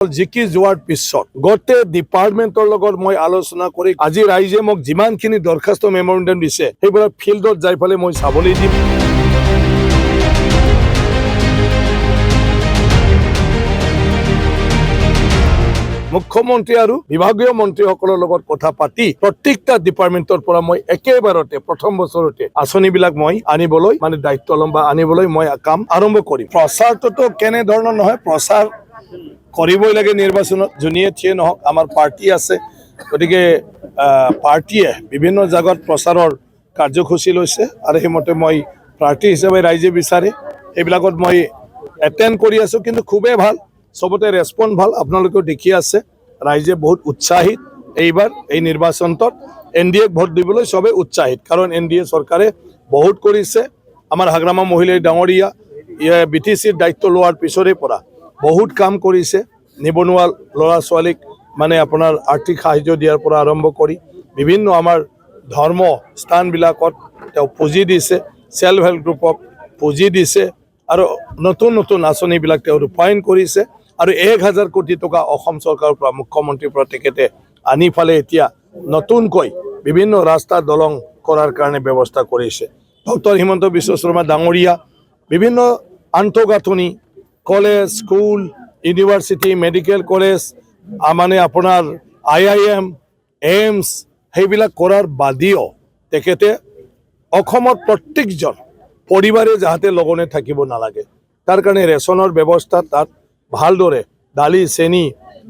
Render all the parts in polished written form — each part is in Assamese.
জিকি যোৱাৰ পিছত গোটেই ডিপাৰ্টমেণ্টৰ লগত মই আলোচনা কৰি আজি ৰাইজে মোক যিমানখিনি দৰখাস্ত মেমৰেণ্ডাম দিছে সেইবিলাক ফিল্ডত যাই পেলাই মই চাবলৈ দিম। মুখ্যমন্ত্ৰী আৰু বিভাগীয় মন্ত্ৰীসকলৰ লগত কথা পাতি প্ৰত্যেকটা ডিপাৰ্টমেণ্টৰ পৰা মই একেবাৰতে প্ৰথম বছৰতে আঁচনিবিলাক মই আনিবলৈ দায়িত্ব ল'ম বা আনিবলৈ মই কাম আৰম্ভ কৰিম। প্ৰচাৰটোতো কেনেধৰণৰ নহয়, প্ৰচাৰ কৰিবই লাগে নিৰ্বাচনত, যোনিয়ে থিয়ে নহওক আমাৰ পাৰ্টি আছে, গতিকে পাৰ্টিয়ে বিভিন্ন জাগাত প্ৰচাৰৰ কাৰ্যসূচী লৈছে আৰু সেইমতে মই প্ৰাৰ্থী হিচাপে ৰাইজে বিচাৰে সেইবিলাকত মই এটেণ্ড কৰি আছো, কিন্তু খুবেই ভাল, চবতে ৰেছপন্স ভাল, আপোনালোকেও দেখি আছে ৰাইজে বহুত উৎসাহিত। এইবাৰ এই নিৰ্বাচনত NDA ভোট দিবলৈ চবে উৎসাহিত, কাৰণ NDA চৰকাৰে বহুত কৰিছে। আমাৰ হাগ্ৰামা মহিলাই ডাঙৰীয়া BTCৰ দায়িত্ব লোৱাৰ পিছৰে পৰা বহুত কাম কৰিছে, নিবনুৱা ল'ৰা ছোৱালীক আপোনাৰ আৰ্থিক সাহায্য দিয়াৰ পৰা আৰম্ভ কৰি বিভিন্ন আমাৰ ধৰ্ম স্থানবিলাকত তেওঁ পুঁজি দিছে, সেল্ফ হেল্প গ্ৰুপক পুঁজি দিছে আৰু নতুন নতুন আঁচনিবিলাক তেওঁ ৰূপায়ণ কৰিছে আৰু 1000 কোটি টকা অসম চৰকাৰৰ পৰা মুখ্যমন্ত্ৰীৰ পৰা তেখেতে আনি ফালে এতিয়া নতুনকৈ বিভিন্ন ৰাস্তা দলং কৰাৰ কাৰণে ব্যৱস্থা কৰিছে। ডক্টৰ হিমন্ত বিশ্ব শৰ্মা ডাঙৰীয়া বিভিন্ন আন্তঃগাঁথনি college, school, university, medical college, আপোনাৰ IIM, এইমছ সেইবিলাক কৰাৰ বাদেও তেখেতে অসমৰ প্ৰত্যেকজন পৰিবাৰে যাতে লগনে থাকিব নালাগে তাৰ কাৰণে ৰেচনৰ ব্যৱস্থা তাত ভালদৰে দালি, চেনি,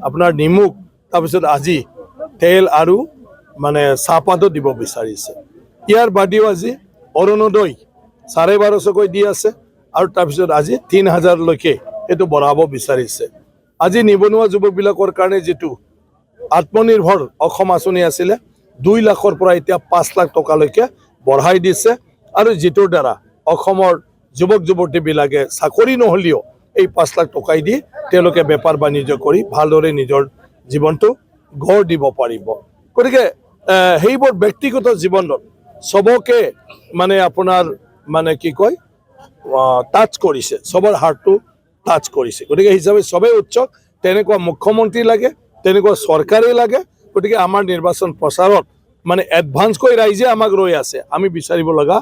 আপোনাৰ নিমখ, তাৰপিছত আজি তেল আৰু চাহপাতো দিব বিচাৰিছে। ইয়াৰ বাদেও আজি অৰুণোদয় 1250কৈ দি আছে আৰু তাৰপিছত আজি 3000লৈকে এইটো বঢ়াব বিচাৰিছে। আজি নিবনুৱা যুৱকবিলাকৰ কাৰণে যিটো আত্মনিৰ্ভৰ অসম আঁচনি আছিলে 2 লাখৰ পৰা এতিয়া 5 লাখ টকালৈকে বঢ়াই দিছে আৰু যিটোৰ দ্বাৰা অসমৰ যুৱক যুৱতীবিলাকে চাকৰি নহ'লেও এই 5 লাখ টকাই দি তেওঁলোকে বেপাৰ বাণিজ্য কৰি ভালদৰে নিজৰ জীৱনটো গঢ় দিব পাৰিব। গতিকে সেইবোৰ ব্যক্তিগত জীৱনত চবকে আপোনাৰ কি কয় টাচ কৰিছে, চবৰ হাৰ্টটো টাচ কৰিছে। গতিকে হিচাপে চবেই উৎসুক, তেনেকুৱা মুখ্যমন্ত্ৰী লাগে, তেনেকুৱা চৰকাৰেই লাগে। গতিকে আমাৰ নিৰ্বাচন প্ৰচাৰত এডভান্সকৈ ৰাইজে আমাক ৰৈ আছে, আমি বিচাৰিব লগা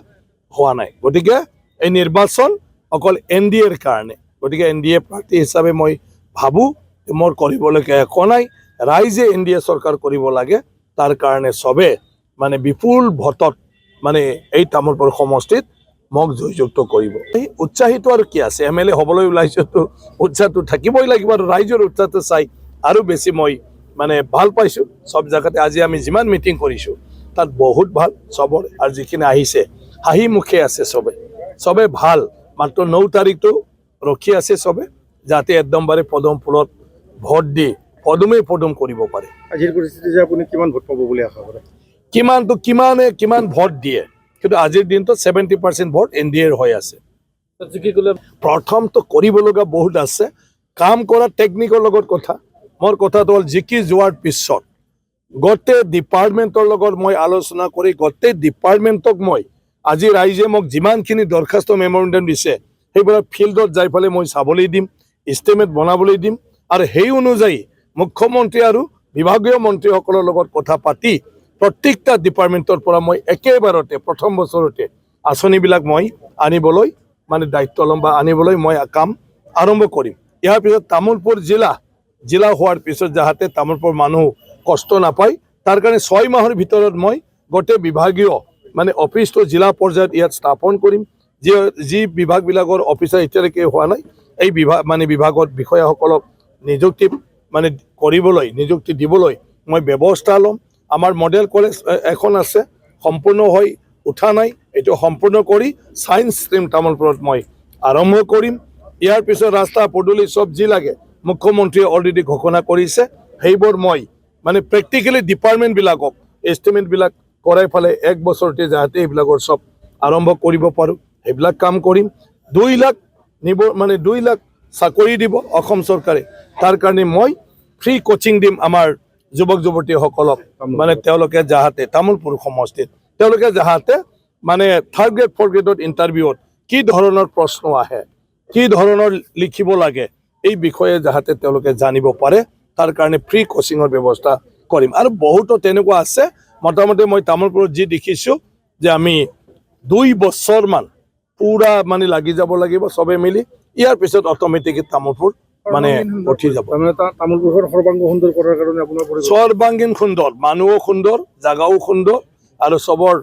হোৱা নাই। গতিকে এই নিৰ্বাচন অকল NDAৰ কাৰণে, গতিকে NDA প্ৰাৰ্থী হিচাপে মই ভাবোঁ মোৰ কৰিবলগীয়া একো নাই, ৰাইজে NDA চৰকাৰ কৰিব লাগে, তাৰ কাৰণে চবে বিপুল ভোটত এই তামোলপুৰ সমষ্টিত মোক জয়যুক্ত কৰিব। এই উৎসাহিত আৰু কি আছে, MLA হ'বলৈ ওলাইছোতো উৎসাহটো থাকিবই লাগিব আৰু ৰাইজৰ উৎসাহটো চাই আৰু বেছি মই ভাল পাইছোঁ। চব জেগাতে আজি আমি যিমান মিটিং কৰিছোঁ তাত বহুত ভাল চবৰ, আৰু যিখিনি আহিছে হাঁহি মুখে আছে, চবে ভাল। মাত্ৰ 9 তাৰিখটো ৰখি আছে চবে, যাতে একদমবাৰে পদম ফুলত ভোট দি পদমেই পদম কৰিব পাৰে। আজিৰ পৰিস্থিতি যে আপুনি কিমান ভোট পাব বুলি আশা কৰে? কিমান ভোট দিয়ে, কিন্তু আজিৰ দিনটো 70% ভোট NDAৰ হৈ আছে। প্ৰথমটো কৰিব লগা বহুত আছে, কাম কৰা টেকনিকৰ লগত কথা। মোৰ কথাটো হ'ল জিকি যোৱাৰ পিছত গোটেই ডিপাৰ্টমেণ্টৰ লগত মই আলোচনা কৰি গোটেই ডিপাৰ্টমেণ্টক মই আজি ৰাইজে মোক যিমানখিনি দৰখাস্ত মেমৰেণ্ডাম দিছে সেইবিলাক ফিল্ডত যাই পেলাই মই চাবলৈ দিম, ইষ্টিমেট বনাবলৈ দিম আৰু সেই অনুযায়ী মুখ্যমন্ত্ৰী আৰু বিভাগীয় মন্ত্ৰীসকলৰ লগত কথা পাতি প্ৰত্যেকটা ডিপাৰ্টমেণ্টৰ পৰা মই একেবাৰতে প্ৰথম বছৰতে আঁচনিবিলাক মই আনিবলৈ দায়িত্ব ল'ম বা আনিবলৈ মই কাম আৰম্ভ কৰিম। ইয়াৰ পিছত তামোলপুৰ জিলা হোৱাৰ পিছত যাতে তামোলপুৰ মানুহ কষ্ট নাপায় তাৰ কাৰণে 6 মাহৰ ভিতৰত মই গোটেই বিভাগীয় অফিচটো জিলা পৰ্যায়ত ইয়াত স্থাপন কৰিম। যি বিভাগবিলাকৰ অফিচাৰ এতিয়ালৈকে হোৱা নাই, এই বিভাগত বিষয়াসকলক নিযুক্তি নিযুক্তি দিবলৈ মই ব্যৱস্থা ল'ম। আমাৰ মডেল কলেজ এখন আছে, সম্পূৰ্ণ হৈ উঠা নাই, এইটো সম্পূৰ্ণ কৰি ছায়েন্স ষ্ট্ৰীম তামোলপুৰত মই আৰম্ভ কৰিম। ইয়াৰ পিছত ৰাস্তা পদূলি চব যি লাগে মুখ্যমন্ত্ৰীয়ে অলৰেডি ঘোষণা কৰিছে, সেইবোৰ মই প্ৰেক্টিকেলি ডিপাৰ্টমেণ্টবিলাকক এষ্টিমেটবিলাক কৰাই ফালে 1 বছৰতে যাতে এইবিলাকৰ চব আৰম্ভ কৰিব পাৰোঁ সেইবিলাক কাম কৰিম। 2 লাখ চাকৰি দিব অসম চৰকাৰে, তাৰ কাৰণে মই ফ্ৰী কোচিং দিম আমাৰ যুৱক যুৱতীসকলক, তেওঁলোকে যাতে তামোলপুৰ সমষ্টিত তেওঁলোকে যাতে 3rd গ্ৰেড 4th গ্ৰেডত ইণ্টাৰভিউত কি ধৰণৰ প্ৰশ্ন আহে, কি ধৰণৰ লিখিব লাগে, এই বিষয়ে যাতে তেওঁলোকে জানিব পাৰে তাৰ কাৰণে ফ্ৰী কোচিঙৰ ব্যৱস্থা কৰিম আৰু বহুতো তেনেকুৱা আছে মোটামুটি মই তামোলপুৰত যি দেখিছোঁ যে আমি 2 বছৰমান পুৰা মানে লাগি যাব লাগিব চবে মিলি ইয়াৰ পিছত অট'মেটিক তামোলপুৰ মানে উঠি যাব তাৰমানে তামোলপুৰৰ সৰ্বাংগ সুন্দৰ কৰাৰ কাৰণে আপোনাৰ পৰিকল্পনা সৰ্বাংগীন সুন্দৰ মানুহো সুন্দৰ জাগাও সুন্দৰ আৰু চবৰ